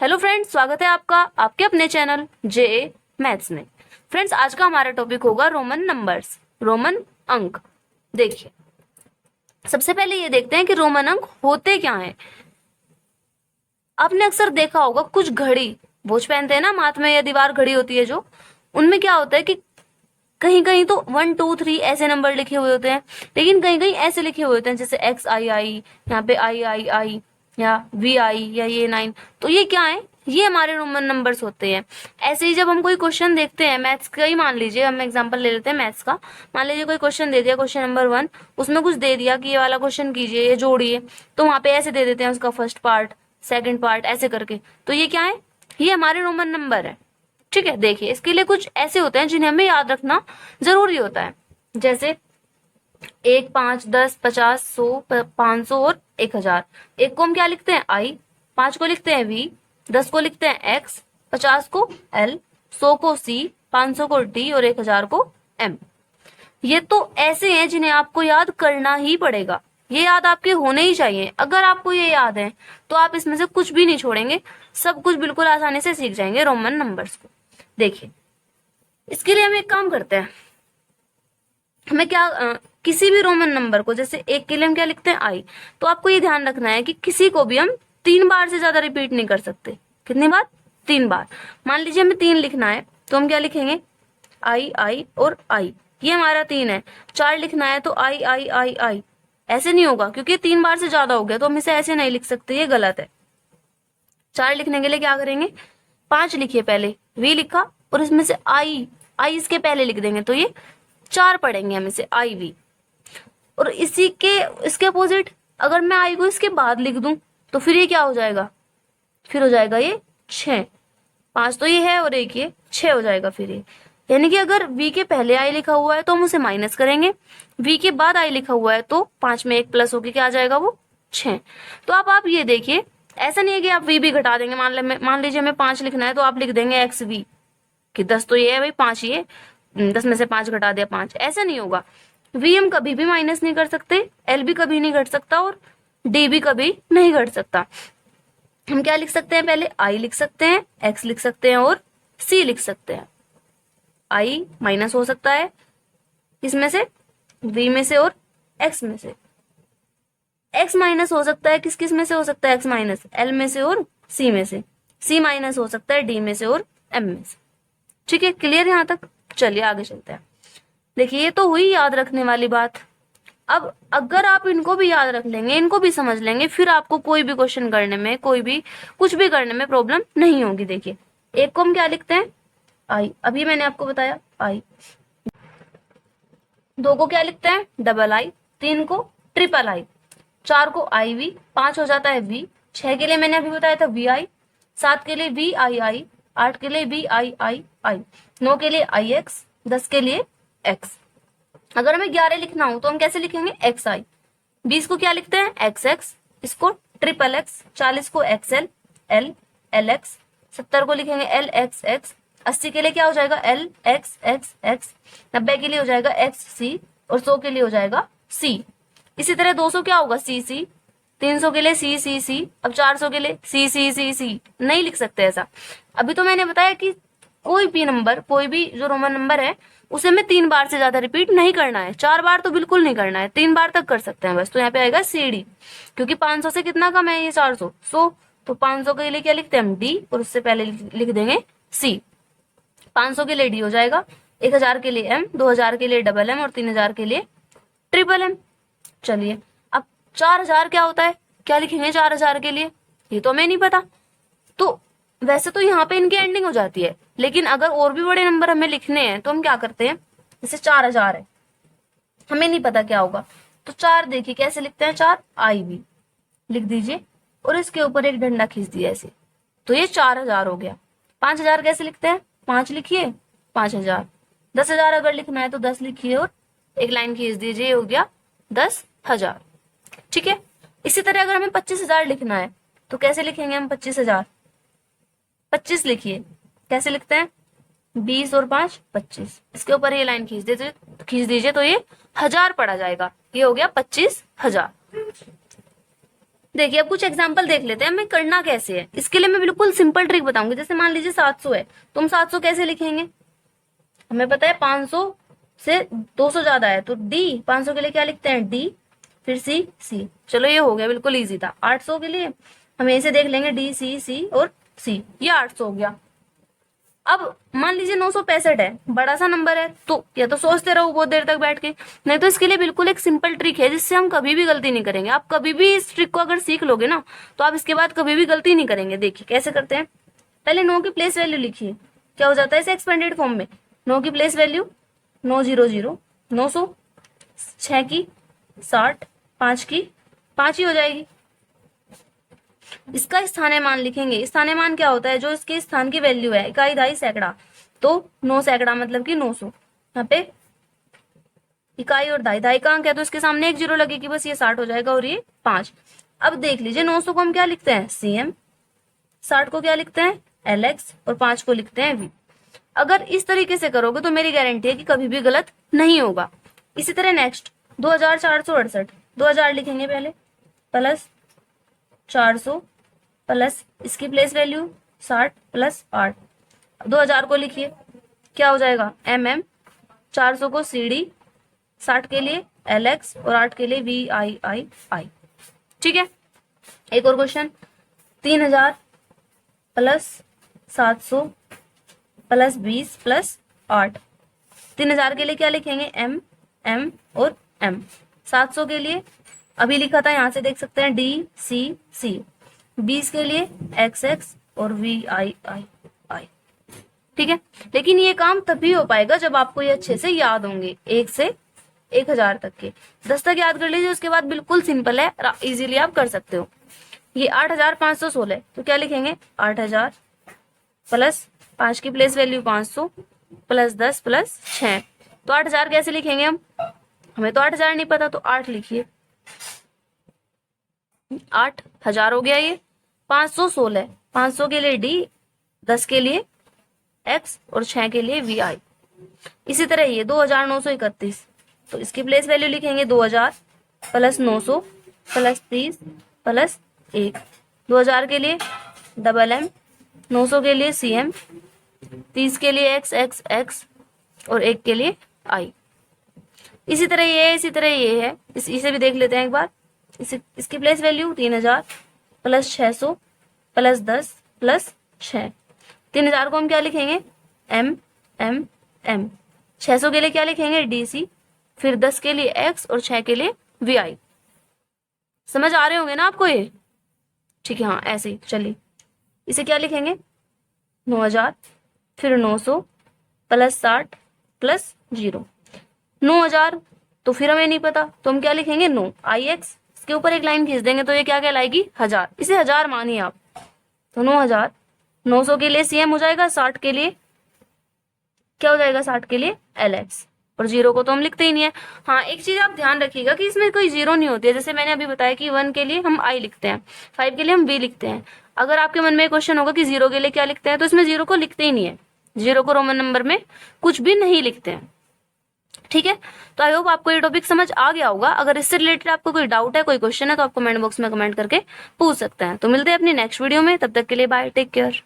Hello friends, स्वागत है आपका आपके अपने चैनल जे मैथ्स में। फ्रेंड्स, आज का हमारा टॉपिक होगा रोमन नंबर्स, रोमन अंक। देखिए, सबसे पहले ये देखते हैं कि रोमन अंक होते क्या हैं। आपने अक्सर देखा होगा कुछ घड़ी वॉच पहनते हैं ना हाथ में, या दीवार घड़ी होती है जो, उनमें क्या होता है कि कहीं कहीं तो 1 2 3 ऐसे नंबर लिखे हुए होते हैं, लेकिन कहीं कहीं ऐसे लिखे हुए होते हैं जैसे XII, यहाँ पे III या VI या ये 9। तो ये क्या है? ये हमारे रोमन नंबर्स होते हैं। ऐसे ही जब हम कोई क्वेश्चन देखते हैं मैथ्स का ही, मान लीजिए हम एग्जांपल ले लेते हैं मैथ्स का। मान लीजिए कोई क्वेश्चन दे दिया, क्वेश्चन नंबर 1, उसमें कुछ दे दिया कि ये वाला क्वेश्चन कीजिए, ये जोड़िए, तो वहां पे ऐसे दे देते हैं उसका फर्स्ट पार्ट, सेकेंड पार्ट, ऐसे करके। तो ये क्या है? ये हमारे रोमन नंबर है। ठीक है, देखिए इसके लिए कुछ ऐसे होते हैं जिन्हें हमें याद रखना जरूरी होता है, जैसे 1 5 10 50 100 500 और 1000। एक को हम क्या लिखते हैं? I, 5 को लिखते हैं V, 10 को लिखते हैं X, 50 को L, 100 को C, 500 को D और 1000 को M। ये तो ऐसे हैं जिन्हें आपको याद करना ही पड़ेगा, ये याद आपके होने ही चाहिए। अगर आपको ये याद है तो आप इसमें से कुछ भी नहीं छोड़ेंगे, सब कुछ बिल्कुल आसानी से सीख जाएंगे रोमन नंबर्स को। देखिए, इसके लिए हम एक काम करते हैं, हमें क्या किसी भी रोमन नंबर को, जैसे एक के लिए हम क्या लिखते हैं? I, तो आपको ये ध्यान रखना है कि किसी को भी हम 3 बार से ज्यादा रिपीट नहीं कर सकते। कितनी बार? 3 बार। मान लीजिए हमें 3 लिखना है तो हम क्या लिखेंगे? I और I, ये हमारा 3 है। 4 लिखना है तो I। ऐसे नहीं होगा, क्योंकि 3 बार से ज्यादा हो गया, तो हम इसे ऐसे नहीं लिख सकते, ये गलत है। 4 लिखने के लिए क्या करेंगे? 5 लिखिए, पहले V लिखा और इसमें से I इसके पहले लिख देंगे, तो ये 4 पढ़ेंगे हम इसे IV। और इसी के इसके अपोजिट, अगर मैं I को इसके बाद लिख दूं तो फिर ये क्या हो जाएगा? फिर हो जाएगा ये 6। 5 तो ये है और एक ये 6 हो जाएगा फिर ये। यानी कि अगर V के पहले I लिखा हुआ है तो हम उसे माइनस करेंगे, V के बाद I लिखा हुआ है तो 5 में 1 प्लस होके क्या आ जाएगा? वो 6। तो आप ये देखिए, ऐसा नहीं है कि आप V भी घटा देंगे। मान लीजिए हमें 5 लिखना है तो आप लिख देंगे XV, कि 10 तो ये है भाई, 5 ये, 10 में से 5 घटा दिया 5। ऐसा नहीं होगा। V हम कभी भी माइनस नहीं कर सकते, L भी कभी नहीं घट सकता और D भी कभी नहीं घट सकता। हम क्या लिख सकते हैं? पहले I लिख सकते हैं, X लिख सकते हैं और C लिख सकते हैं। I माइनस हो सकता है इसमें से, V में से और X में से। X माइनस हो सकता है किस किस में से हो सकता है? X माइनस L में से और C में से। C माइनस हो सकता है D में से और M में से। ठीक है, क्लियर यहाँ तक? चलिए आगे चलते हैं। देखिए, ये तो हुई याद रखने वाली बात। अब अगर आप इनको भी याद रख लेंगे, इनको भी समझ लेंगे, फिर आपको कोई भी क्वेश्चन करने में, कोई भी कुछ भी करने में प्रॉब्लम नहीं होगी। देखिए, एक को हम क्या लिखते हैं? I, अभी मैंने आपको बताया I। 2 को क्या लिखते हैं? I। 3 को I। 4 को IV, 5 हो जाता है V। 6 के लिए मैंने अभी बताया था VI। 7 के लिए VII। 8 के लिए VII। 9 के लिए IX। 10 के लिए X। अगर हमें 11 लिखना हो तो हम कैसे लिखेंगे? XI। 20 को क्या लिखते हैं? XX। इसको XXX। 40 को XL, LX। 70 को लिखेंगे LXX। 80 के लिए क्या हो जाएगा? LXXX। 90 के लिए हो जाएगा XC और 100 के लिए हो जाएगा C। इसी तरह 200 क्या होगा? CC। 300 के लिए CCC। अब 400 के लिए CCCC। नहीं लिख सकते ऐसा। अभी तो मैंने बताया कि कोई भी नंबर, कोई भी जो रोमन नंबर है, उसे हमें 3 बार से ज्यादा रिपीट नहीं करना है। 4 बार तो बिल्कुल नहीं करना है, 3 बार तक कर सकते हैं बस। तो यहाँ पे आएगा CD, क्योंकि 500 से कितना कम है? ये 400, 100। तो 500 के लिए क्या लिखते हैं हम? D, और उससे पहले लिख देंगे C। 500 के लिए D हो जाएगा, 1000 के लिए M, 2000 के लिए MM और 3000 के लिए MM। चलिए, अब 4000 क्या होता है? क्या लिखेंगे 4000 के लिए? ये तो हमें नहीं पता। तो वैसे तो यहाँ पे इनकी एंडिंग हो जाती है, लेकिन अगर और भी बड़े नंबर हमें लिखने हैं तो हम क्या करते हैं? जैसे 4000 है, हमें नहीं पता क्या होगा, तो 4 देखिए कैसे लिखते हैं? 4 IV लिख दीजिए और इसके ऊपर एक डंडा खींच दिया ऐसे, तो ये 4000 हो गया। 5000 कैसे लिखते हैं? 5 लिखिए, 5000। 10,000 अगर लिखना है तो 10 लिखिए और एक लाइन खींच दीजिए, हो गया 10,000। ठीक है, इसी तरह अगर हमें 25,000 लिखना है तो कैसे लिखेंगे हम? 25,000। 25 लिखिए, कैसे लिखते हैं? 20 और 5 25। इसके ऊपर ये लाइन खींच दीजिए तो ये 1000 पड़ा जाएगा। ये हो गया 25,000। देखिए अब कुछ एग्जांपल देख लेते हैं हमें करना कैसे है। इसके लिए मैं बिल्कुल सिंपल ट्रिक बताऊंगी। जैसे मान लीजिए 700 है, तो हम 700 कैसे लिखेंगे? हमें पता है 500 से 200 ज्यादा है, तो डी 500 के लिए क्या लिखते हैं? डी, फिर सी, सी। चलो ये हो गया, बिल्कुल इजी था। 800 के लिए हमें इसे देख लेंगे, डी सी सी और सी, ये 800 हो गया। अब मान लीजिए 965 है, बड़ा सा नंबर है, तो या तो सोचते रहो बहुत देर तक बैठ के, नहीं तो इसके लिए बिल्कुल एक सिंपल ट्रिक है जिससे हम कभी भी गलती नहीं करेंगे। आप कभी भी इस ट्रिक को अगर सीख लोगे ना, तो आप इसके बाद कभी भी गलती नहीं करेंगे। देखिए कैसे करते हैं। पहले 9 की प्लेस वैल्यू लिखिए, क्या हो जाता है इसे एक्सपेंडेड फॉर्म में। 9 की प्लेस वैल्यू 900, 900, 6 की 60, 5 की 5 ही हो जाएगी। इसका स्थानीय मान लिखेंगे। स्थानीय मान क्या होता है? जो इसके स्थान की वैल्यू है, इकाई, दहाई, सैकड़ा। तो 9 सैकड़ा मतलब कि 900। यहाँ पे इकाई और दहाई, दहाई का अंक है तो इसके सामने एक जीरो लगेगी, बस ये 60 हो जाएगा और ये 5। अब देख लीजिए 900 को हम क्या लिखते हैं? सीएम, 60 को क्या लिखते हैं? एलएक्स, और 5 को लिखते हैं वी। अगर इस तरीके से करोगे तो मेरी गारंटी है कि कभी भी गलत नहीं होगा। इसी तरह नेक्स्ट 2468, 2000 लिखेंगे पहले, प्लस 400 प्लस इसकी प्लेस वैल्यू 60 प्लस 8। 2000 को लिखिए, क्या हो जाएगा? MM, 400 को CD, 60 के लिए LX और 8 के लिए VII। ठीक है, एक और क्वेश्चन। 3000 plus 700 plus 20 plus 8। 3000 के लिए क्या लिखेंगे? M और M। 700 के लिए अभी लिखा था, यहां से देख सकते हैं, DCC। 20 के लिए XX और VII। ठीक है, लेकिन ये काम तभी हो पाएगा जब आपको ये अच्छे से याद होंगे, 1 से 1000 तक के। 10 तक याद कर लीजिए, उसके बाद बिल्कुल सिंपल है, इजीली आप कर सकते हो। ये 8516, तो क्या लिखेंगे? 8000 प्लस 5 की प्लेस वैल्यू 500 प्लस 10 प्लस 6। तो 8000 कैसे लिखेंगे हम? हमें तो 8000 नहीं पता, तो 8 लिखिए, 8000 हो गया ये। 516, 500 के लिए D, 10 के लिए X और 6 के लिए VI। इसी तरह ये 2931, तो इसकी प्लेस वैल्यू लिखेंगे 2000 प्लस 900 प्लस 30 प्लस 1। 2000 के लिए MM, 900 के लिए CM, 30 के लिए X और 1 के लिए I। इसी तरह ये है, इसी तरह ये है, इसे भी देख लेते हैं एक बार। इसकी place value 3000 plus 600 plus 10 plus 6। 3000 को हम क्या लिखेंगे? M। 600 के लिए क्या लिखेंगे? DC, फिर 10 के लिए X और 6 के लिए VI। समझ आ रहे होंगे ना आपको ये? ठीक है, हाँ ऐसे ही। चलिए इसे क्या लिखेंगे? 9000, फिर 900 प्लस 60 प्लस 0। 9000 तो फिर हमें नहीं पता, तो हम क्या लिखेंगे? 9 IX, इसके ऊपर एक लाइन खींच देंगे तो ये क्या कहलाएगी? 1000। इसे 1000 मानिए आप, तो 9000। 900 के लिए CM हो जाएगा, 60 के लिए क्या हो जाएगा? 60 के लिए LX, और 0 को तो हम लिखते ही नहीं है। हाँ, एक चीज आप ध्यान रखिएगा कि इसमें कोई 0 नहीं होती है। जैसे मैंने अभी बताया कि 1 के लिए हम I लिखते हैं, 5 के लिए हम V लिखते हैं। अगर आपके मन में क्वेश्चन होगा कि 0 के लिए क्या लिखते हैं, तो इसमें 0 को लिखते ही नहीं है। 0 को रोमन नंबर में कुछ भी नहीं लिखते हैं। ठीक है, तो आई होप आपको ये टॉपिक समझ आ गया होगा। अगर इससे रिलेटेड आपको कोई डाउट है, कोई क्वेश्चन है, तो आप कमेंट बॉक्स में कमेंट करके पूछ सकते हैं। तो मिलते हैं अपनी नेक्स्ट वीडियो में, तब तक के लिए बाय, टेक केयर।